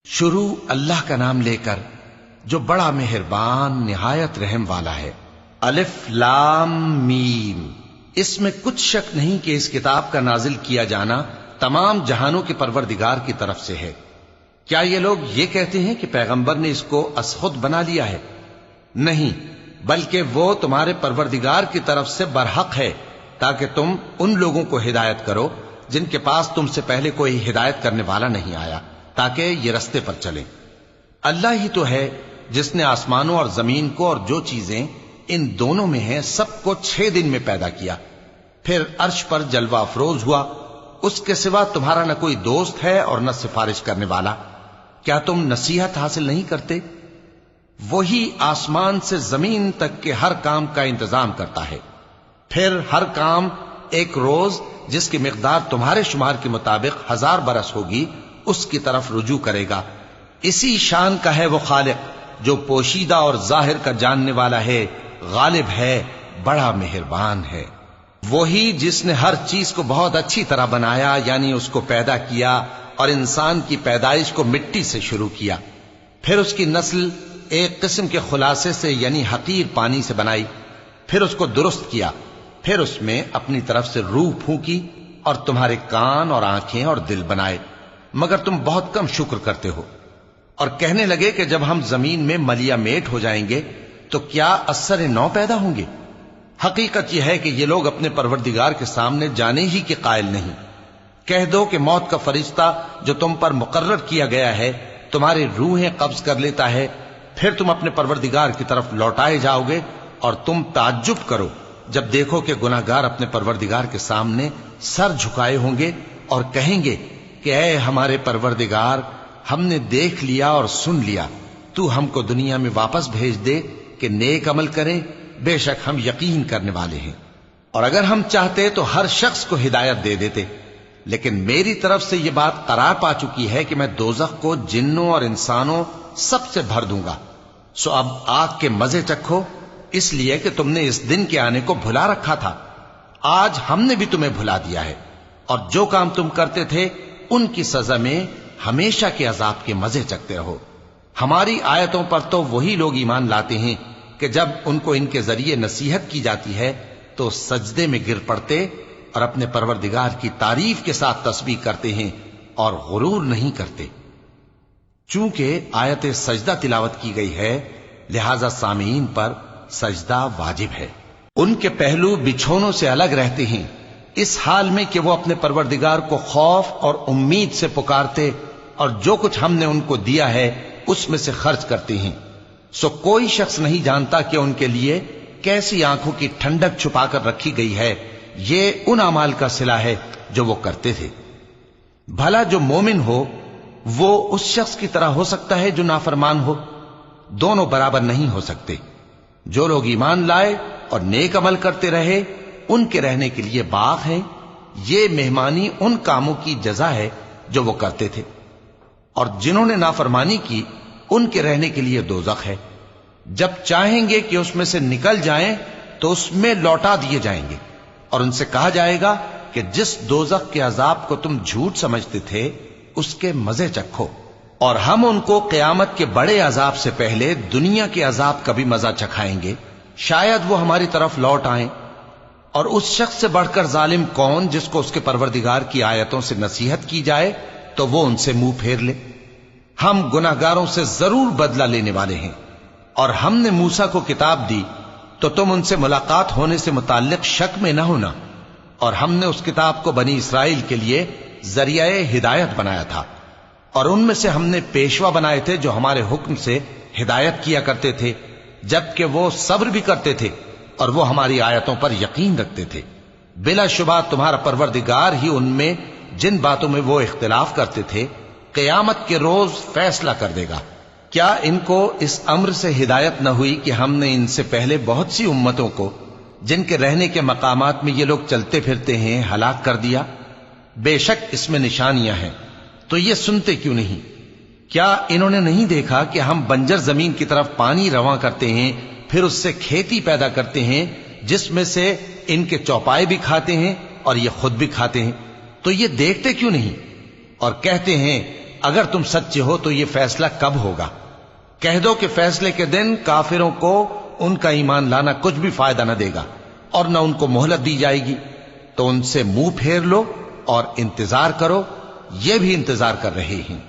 شروع اللہ کا نام لے کر جو بڑا مہربان نہایت رحم والا ہے۔ الف لام میم۔ اس میں کچھ شک نہیں کہ اس کتاب کا نازل کیا جانا تمام جہانوں کے پروردگار کی طرف سے ہے۔ کیا یہ لوگ یہ کہتے ہیں کہ پیغمبر نے اس کو از خود بنا لیا ہے؟ نہیں، بلکہ وہ تمہارے پروردگار کی طرف سے برحق ہے، تاکہ تم ان لوگوں کو ہدایت کرو جن کے پاس تم سے پہلے کوئی ہدایت کرنے والا نہیں آیا، تاکہ یہ رستے پر چلیں۔ اللہ ہی تو ہے جس نے آسمانوں اور زمین کو اور جو چیزیں ان دونوں میں ہیں سب کو 6 دن میں پیدا کیا، پھر عرش پر جلوہ افروز ہوا۔ اس کے سوا تمہارا نہ کوئی دوست ہے اور نہ سفارش کرنے والا۔ کیا تم نصیحت حاصل نہیں کرتے؟ وہی آسمان سے زمین تک کے ہر کام کا انتظام کرتا ہے، پھر ہر کام ایک روز جس کی مقدار تمہارے شمار کے مطابق 1000 برس ہوگی اس کی طرف رجوع کرے گا۔ اسی شان کا ہے وہ خالق جو پوشیدہ اور ظاہر کا جاننے والا ہے، غالب ہے، بڑا مہربان ہے۔ وہی جس نے ہر چیز کو بہت اچھی طرح بنایا، یعنی اس کو پیدا کیا اور انسان کی پیدائش کو مٹی سے شروع کیا، پھر اس کی نسل ایک قسم کے خلاصے سے یعنی حقیر پانی سے بنائی، پھر اس کو درست کیا، پھر اس میں اپنی طرف سے روح پھونکی اور تمہارے کان اور آنکھیں اور دل بنائے، مگر تم بہت کم شکر کرتے ہو۔ اور کہنے لگے کہ جب ہم زمین میں ملیا میٹ ہو جائیں گے تو کیا اثر نو پیدا ہوں گے؟ حقیقت یہ ہے کہ یہ لوگ اپنے پروردگار کے سامنے جانے ہی کے قائل نہیں۔ کہہ دو کہ موت کا فرشتہ جو تم پر مقرر کیا گیا ہے تمہاری روحیں قبض کر لیتا ہے، پھر تم اپنے پروردگار کی طرف لوٹائے جاؤ گے، اور تم تعجب کرو جب دیکھو کہ گناہگار اپنے پروردگار کے سامنے سر جھکائے ہوں گے اور کہیں گے کہ اے ہمارے پروردگار، ہم نے دیکھ لیا اور سن لیا، تو ہم کو دنیا میں واپس بھیج دے کہ نیک عمل کریں، بے شک ہم یقین کرنے والے ہیں۔ اور اگر ہم چاہتے تو ہر شخص کو ہدایت دے دیتے، لیکن میری طرف سے یہ بات قرار پا چکی ہے کہ میں دوزخ کو جنوں اور انسانوں سب سے بھر دوں گا، سو اب آگ کے مزے چکھو، اس لیے کہ تم نے اس دن کے آنے کو بھلا رکھا تھا۔ آج ہم نے بھی تمہیں بھلا دیا ہے، اور جو کام تم کرتے تھے ان کی سزا میں ہمیشہ کے عذاب کے مزے چکتے رہو۔ ہماری آیتوں پر تو وہی لوگ ایمان لاتے ہیں کہ جب ان کو ان کے ذریعے نصیحت کی جاتی ہے تو سجدے میں گر پڑتے اور اپنے پروردگار کی تعریف کے ساتھ تسبیح کرتے ہیں اور غرور نہیں کرتے۔ چونکہ آیت سجدہ تلاوت کی گئی ہے لہذا سامعین پر سجدہ واجب ہے۔ ان کے پہلو بچھونوں سے الگ رہتے ہیں، اس حال میں کہ وہ اپنے پروردگار کو خوف اور امید سے پکارتے اور جو کچھ ہم نے ان کو دیا ہے اس میں سے خرچ کرتے ہیں۔ سو کوئی شخص نہیں جانتا کہ ان کے لیے کیسی آنکھوں کی ٹھنڈک چھپا کر رکھی گئی ہے، یہ ان اعمال کا صلہ ہے جو وہ کرتے تھے۔ بھلا جو مومن ہو وہ اس شخص کی طرح ہو سکتا ہے جو نافرمان ہو؟ دونوں برابر نہیں ہو سکتے۔ جو لوگ ایمان لائے اور نیک عمل کرتے رہے ان کے رہنے کے لیے باغ ہیں، یہ مہمانی ان کاموں کی جزا ہے جو وہ کرتے تھے، اور جنہوں نے نافرمانی کی ان کے رہنے کے لیے دوزخ ہے، جب چاہیں گے کہ اس میں سے نکل جائیں تو اس میں لوٹا دیے جائیں گے، اور ان سے کہا جائے گا کہ جس دوزخ کے عذاب کو تم جھوٹ سمجھتے تھے اس کے مزے چکھو، اور ہم ان کو قیامت کے بڑے عذاب سے پہلے دنیا کے عذاب کا بھی مزہ چکھائیں گے، شاید وہ ہماری طرف لوٹ آئیں۔ اور اس شخص سے بڑھ کر ظالم کون جس کو اس کے پروردگار کی آیتوں سے نصیحت کی جائے تو وہ ان سے منہ پھیر لے۔ ہم گناہگاروں سے ضرور بدلہ لینے والے ہیں، اور ہم نے موسیٰ کو کتاب دی تو تم ان سے ملاقات ہونے سے متعلق شک میں نہ ہونا، اور ہم نے اس کتاب کو بنی اسرائیل کے لیے ذریعہ ہدایت بنایا تھا، اور ان میں سے ہم نے پیشوا بنائے تھے جو ہمارے حکم سے ہدایت کیا کرتے تھے، جبکہ وہ صبر بھی کرتے تھے اور وہ ہماری آیتوں پر یقین رکھتے تھے۔ بلا شبہ تمہارا پروردگار ہی ان میں جن باتوں میں وہ اختلاف کرتے تھے قیامت کے روز فیصلہ کر دے گا۔ کیا ان کو اس امر سے ہدایت نہ ہوئی کہ ہم نے ان سے پہلے بہت سی امتوں کو جن کے رہنے کے مقامات میں یہ لوگ چلتے پھرتے ہیں ہلاک کر دیا؟ بے شک اس میں نشانیاں ہیں، تو یہ سنتے کیوں نہیں؟ کیا انہوں نے نہیں دیکھا کہ ہم بنجر زمین کی طرف پانی رواں کرتے ہیں، پھر اس سے کھیتی پیدا کرتے ہیں جس میں سے ان کے چوپائے بھی کھاتے ہیں اور یہ خود بھی کھاتے ہیں؟ تو یہ دیکھتے کیوں نہیں؟ اور کہتے ہیں اگر تم سچے ہو تو یہ فیصلہ کب ہوگا؟ کہہ دو کہ فیصلے کے دن کافروں کو ان کا ایمان لانا کچھ بھی فائدہ نہ دے گا اور نہ ان کو مہلت دی جائے گی، تو ان سے منہ پھیر لو اور انتظار کرو، یہ بھی انتظار کر رہے ہیں۔